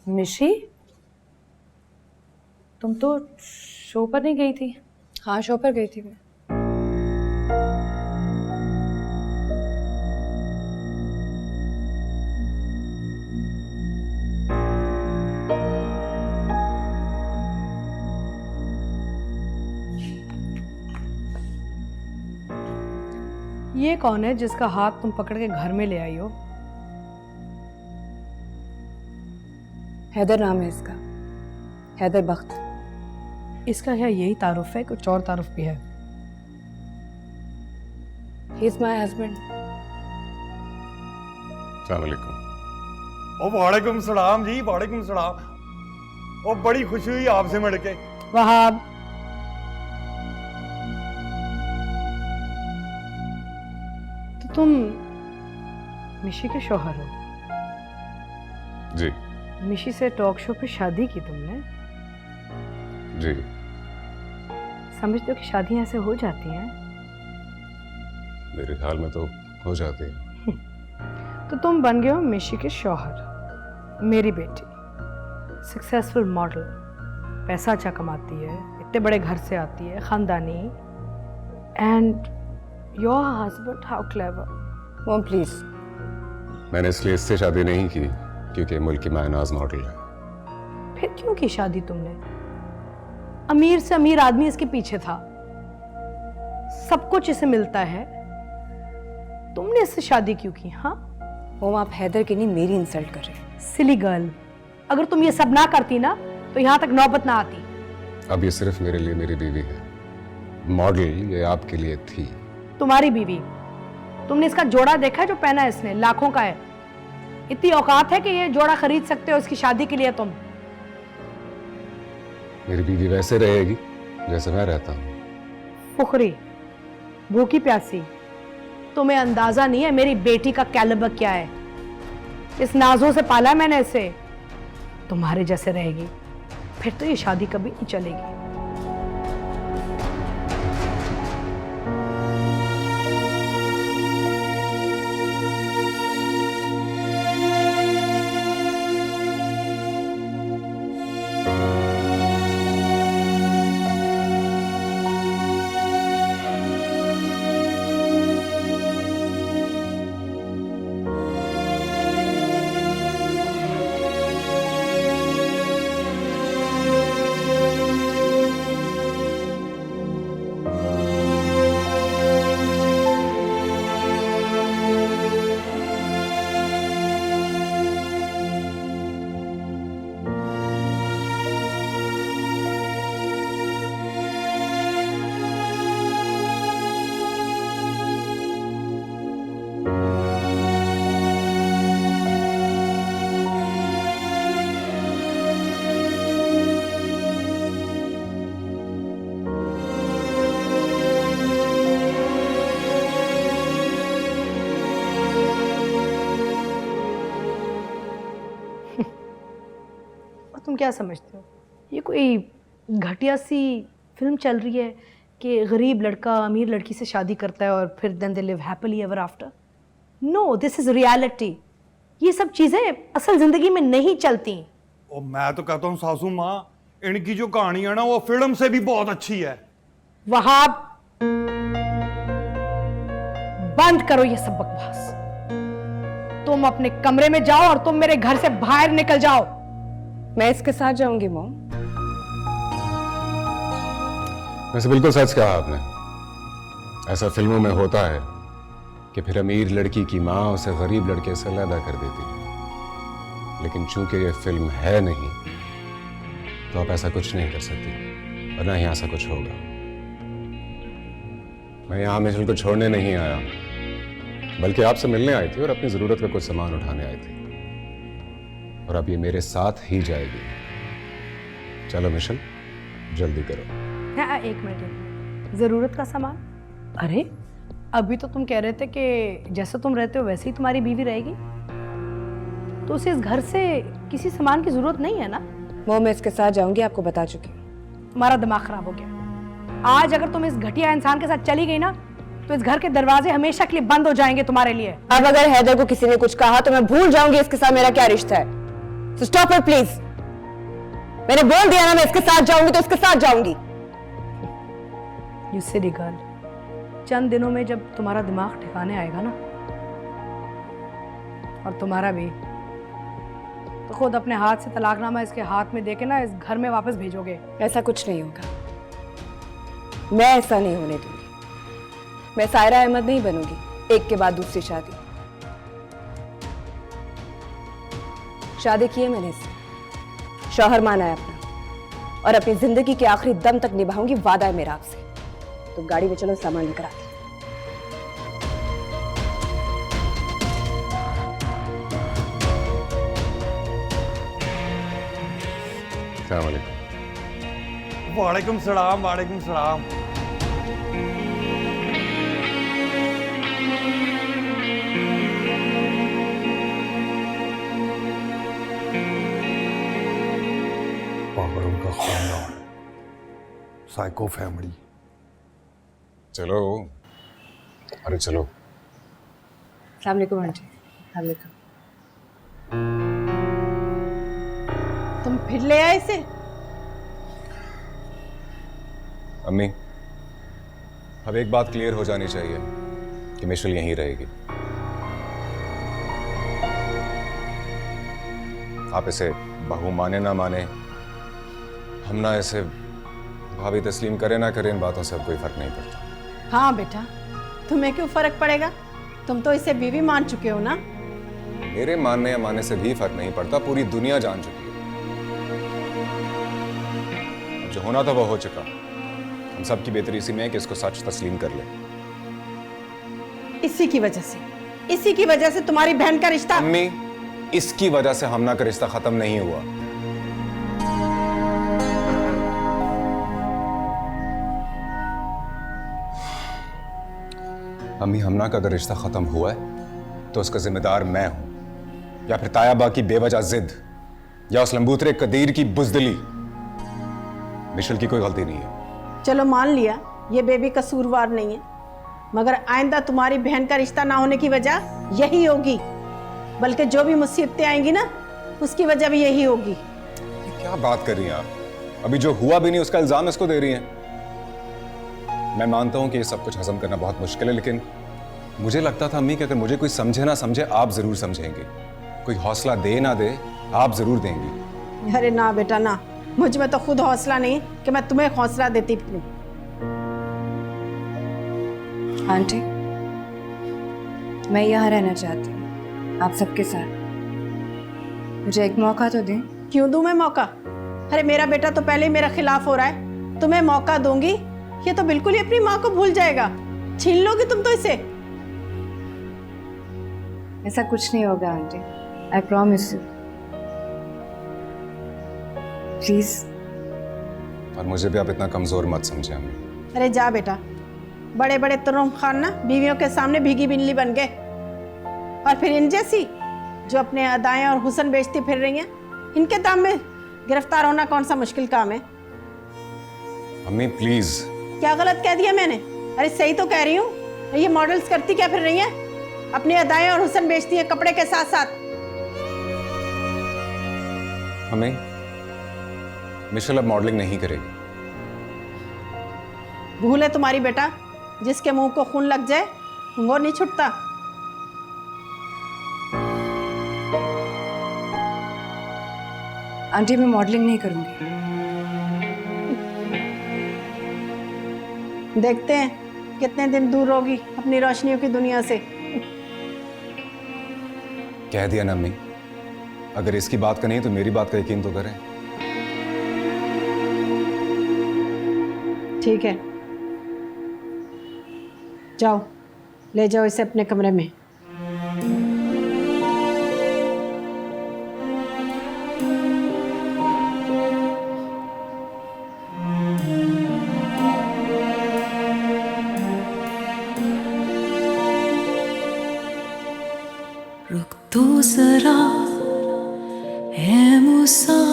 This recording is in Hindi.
मिशी, तुम तो शो पर नहीं गई थी? हाँ, शो पर गई थी मैं। ये कौन है जिसका हाथ तुम पकड़ के घर में ले आई हो? हैदर नाम है इसका, हैदर बख्त। इसका क्या यही तारुफ है, कुछ और तारुफ भी है? He is my husband. अस्सलाम वालेकुम। ओ वालेकुम सलाम जी, वालेकुम सलाम। ओ बड़ी खुशी हुई आपसे मिलके। वहाब, तो तुम मिशी के शौहर हो? जी मिशी से टॉक शो पे शादी की तुमने? जी। समझते हो कि शादियां ऐसे हो जाती हैं? मेरे ख्याल में तो हो जाती है। तो तुम बन गए हो मिशी के शौहर। मेरी बेटी सक्सेसफुल मॉडल, पैसा अच्छा कमाती है, इतने बड़े घर से आती है, खानदानी। And your husband, how clever. Mom please. मैंने इसलिए इससे शादी नहीं की क्योंकि मुल्क की मायनाज मॉडल है। फिर क्यों की शादी तुमने? अमीर से अमीर आदमी इसके पीछे था, सब कुछ इसे मिलता है, तुमने इससे शादी क्यों की? हाँ मॉम, आप हैदर की नहीं मेरी इंसल्ट कर रहे हैं। सिली गर्ल, अगर तुम ये सब ना करती ना तो यहाँ तक नौबत ना आती। अब ये सिर्फ मेरे लिए मेरी बीवी है, मॉडल ये आपके लिए थी। तुम्हारी बीवी? तुमने इसका जोड़ा देखा है जो पहना है इसने? लाखों का है। इतनी औकात है कि ये जोड़ा खरीद सकते हो इसकी शादी के लिए तुम? मेरी बीवी वैसे रहेगी जैसे मैं रहता हूँ। फुखरी, भूखी प्यासी, तुम्हें अंदाजा नहीं है मेरी बेटी का कैलिबर क्या है। इस नाजों से पाला है मैंने इसे, तुम्हारे जैसे रहेगी फिर तो ये शादी कभी नहीं चलेगी। तुम क्या समझते हो ये कोई घटिया सी फिल्म चल रही है कि गरीब लड़का अमीर लड़की से शादी करता है और फिर then they live happily ever after? No, this is reality. ये सब चीजें असल जिंदगी में नहीं चलती। ओ मैं तो कहता हूँ सासू माँ, इनकी जो कहानी है ना वो फिल्म से भी बहुत अच्छी है। वहाब, बंद करो ये सब बकवास। तुम अपने कमरे में जाओ और तुम मेरे घर से बाहर निकल जाओ। मैं इसके साथ जाऊंगी मॉम। वैसे बिल्कुल सच कहा आपने। ऐसा फिल्मों में होता है कि फिर अमीर लड़की की माँ उसे गरीब लड़के से अलग कर देती है, लेकिन चूंकि ये फिल्म है नहीं तो आप ऐसा कुछ नहीं कर सकती और ना ही ऐसा कुछ होगा। मैं यहाँ मिशेल को छोड़ने नहीं आया, बल्कि आपसे मिलने आई थी और अपनी जरूरत का कुछ सामान उठाने आई थी, और अब ये मेरे साथ ही जाएगी। चलो मिशेल, जल्दी करो। हाँ, एक मिनट। जरूरत का सामान? अरे अभी तो तुम कह रहे थे कि जैसे तुम रहते हो वैसे ही तुम्हारी बीवी रहेगी, तो उसे इस घर से किसी सामान की जरूरत नहीं है ना? मॉम, मैं इसके साथ जाऊंगी, आपको बता चुकी हूँ। तुम्हारा दिमाग खराब हो गया। आज अगर तुम इस घटिया इंसान के साथ चली गई ना तो इस घर के दरवाजे हमेशा के लिए बंद हो जाएंगे तुम्हारे लिए। अब अगर हैदर को किसी ने कुछ कहा तो मैं भूल जाऊंगी इसके साथ मेरा क्या रिश्ता है। So stop it, please. मैंने बोल दिया ना मैं इसके साथ जाऊंगी तो इसके साथ जाऊंगी। यू सिली गर्ल, चंद दिनों में जब तुम्हारा दिमाग ठिकाने आएगा ना, और तुम्हारा भी, तो खुद अपने हाथ से तलाकनामा इसके हाथ में देके ना इस घर में वापस भेजोगे। ऐसा कुछ नहीं होगा, मैं ऐसा नहीं होने दूंगी। मैं सायरा अहमद नहीं बनूंगी एक के बाद दूसरी शादी। शादी की है मैंने इससे, शौहर माना है अपना, और अपनी जिंदगी के आखिरी दम तक निभाऊंगी, वादा है मेरा आपसे। तो गाड़ी में चलो, सामान लेकर आते हैं। अस्सलाम वालेकुम। वालेकुम सलाम, वालेकुम सलाम। पागलों का खानदान, साइको फैमिली। चलो, अरे चलो। अस्सलाम वालेकुम आंटी। वालेकुम। तुम फिर ले आए इसे? अम्मी, अब एक बात क्लियर हो जानी चाहिए कि मिशेल यहीं रहेगी। आप इसे बहू माने ना माने, हम ना इसे भाभी तस्लीम करे ना करे, इन बातों से अब कोई फर्क नहीं पड़ता। हाँ बेटा, तुम्हें क्यों फर्क पड़ेगा? तुम तो इसे बीवी मान चुके हो ना। मेरे मानने या मानने से भी फर्क नहीं पड़ता, पूरी दुनिया जान चुकी है। अब जो होना था वो हो चुका। हम सब की बेहतरी इसी में है कि इसको सच तस्लीम कर ले। इसी की वजह से तुम्हारी बहन का रिश्ता। अम्मी, इसकी वजह से हमना का रिश्ता खत्म नहीं हुआ। अम्मी, हमना का अगर रिश्ता खत्म हुआ है तो उसका जिम्मेदार मैं हूं, या फिर तायाबा की बेवजह जिद, या उस लंबूतरे कदीर की बुजदिली। मिशेल की कोई गलती नहीं है। चलो मान लिया ये बेबी कसूरवार नहीं है, मगर आइंदा तुम्हारी बहन का रिश्ता ना होने की वजह यही होगी। बल्कि जो भी मुसीबतें आएंगी ना, उसकी वजह भी यही होगी। क्या बात कर रही हैं आप? अभी जो हुआ भी नहीं उसका इल्जाम इसको दे रही हैं। मैं मानता हूं कि ये सब कुछ हजम करना बहुत मुश्किल है, लेकिन मुझे लगता था अम्मी कि अगर मुझे कोई समझे ना समझे, आप जरूर समझेंगे। कोई हौसला दे ना दे, आप जरूर देंगी। अरे ना बेटा ना, मुझ में तो खुद हौसला नहीं कि मैं तुम्हें हौसला देती फिरूं। आंटी, मैं यहाँ रहना चाहती हूँ आप सबके साथ। मुझे एक मौका तो दें। क्यों दूं मैं मौका? अरे मेरा बेटा तो पहले ही मेरे खिलाफ हो रहा है, तुम्हें मौका दूंगी ये तो बिल्कुल ही अपनी माँ को भूल जाएगा। छीन लोगी तुम तो इसे। ऐसा कुछ नहीं होगा aunty, I promise you. Please. और मुझे भी आप इतना कमजोर मत समझे अम्मी। अरे जा बेटा, बड़े बड़े तुरुम खान ना बीवियों के सामने भीगी बिल्ली बन गए, और फिर इन जैसी जो अपने अदाएं और हुस्न बेचती फिर रही हैं, इनके दाम में गिरफ्तार होना कौन सा मुश्किल काम है? अम्मी प्लीज। क्या गलत कह दिया मैंने? अरे सही तो कह रही हूँ। ये मॉडल्स करती क्या फिर रही हैं? अपनी अदाएं और हुस्न बेचती हैं कपड़े के साथ साथ। अम्मी, मिशेल अब मॉडलिंग नहीं करेगी। भूल है तुम्हारी बेटा, जिसके मुंह को खून लग जाए वो नहीं छूटता। आंटी, मैं मॉडलिंग नहीं करूंगी। देखते हैं कितने दिन दूर होगी अपनी रोशनियों की दुनिया से। कह दिया ना अम्मी, अगर इसकी बात का नहीं तो मेरी बात का यकीन तो करें। ठीक है, जाओ ले जाओ इसे अपने कमरे में। रुक तो जरा है मुसा